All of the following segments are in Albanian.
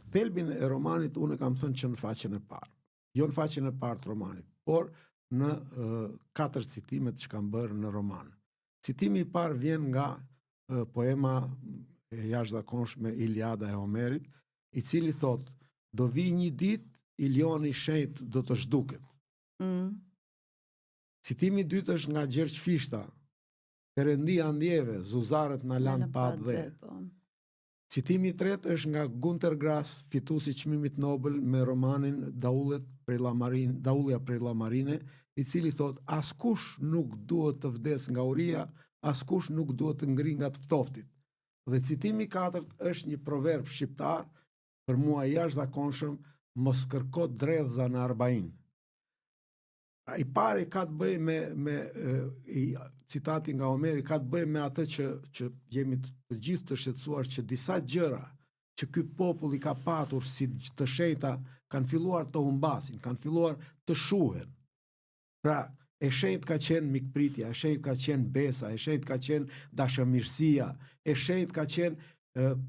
Thelbin e romanit unë kam thënë që në faqen e parë. Jo në faqen e parë të romanit, por në 4 citimet që kam bërë në roman. Citimi i parë vjen nga poema e jashtëzakonshme Iliada e Homerit, i cili thot: do vi një ditë, Ilioni shenjt do të zhduket. Citimi i dytë është nga Gjergj Fishta, Perëndia ndjeve, zuzarët na lan pa dhe. Citimi i tretë është nga Gunter Grass, fituesi i çmimit Nobel me romanin Daullia prej Llamarine, i cili thot: askush nuk duhet të vdes nga uria, askush nuk duhet të ngri nga të ftoftit. Dhe citimi i katërt është një proverb shqiptar, për mua jashtëzakonshëm: mos kërko dredhza në arbain. I pari ka të bëj me citati nga Homeri ka të bëj me atë që jemi të gjithë të shqetësuar, që disa gjëra që ky popull i ka patur si të shenjta kanë filluar të humbasin, kanë filluar të shuhen. Pra, e shenjtë ka qenë mikpritja, e shenjtë ka qenë besa, e shenjtë ka qenë dashamirësia, e shenjtë ka qenë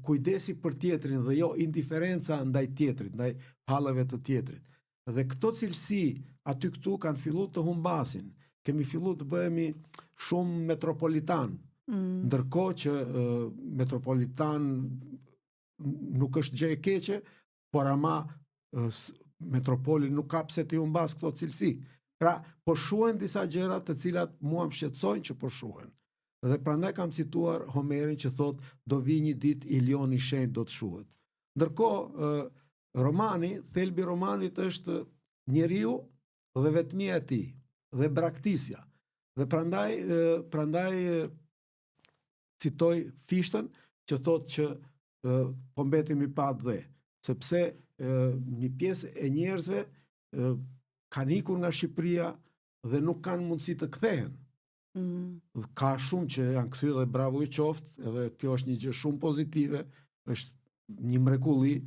kujdesi për tjetrin dhe jo indiferenca ndaj tjetrit, ndaj hallave të tjetrit. Dhe këto cilësi aty këtu kanë filluar të humbasin. Kemi filluar të bëhemi shumë metropolitan, ndërkohë që metropolitan nuk është gjë e keqe, por ama metropoli nuk ka pse të humbas këto cilësi. Pra, po shuhen disa gjëra të cilat mua më shqetësojnë që po shuhen. Dhe prandaj kam cituar Homerin që thot: do vi një ditë, Ilioni shenjt do të shuhet. Ndërkohë, thelbi romanit është njeriu dhe vetmia e tij, dhe braktisja. Dhe prandaj citoj Fishtën që thot që po mbetemi pa dhe, sepse një pjesë e njerëzve kanë ikur nga Shqipëria dhe nuk kanë mundësi të kthehen. Ka shumë që janë kthyer dhe bravo i qoftë, edhe kjo është një gjë shumë pozitive, është një mrekulli,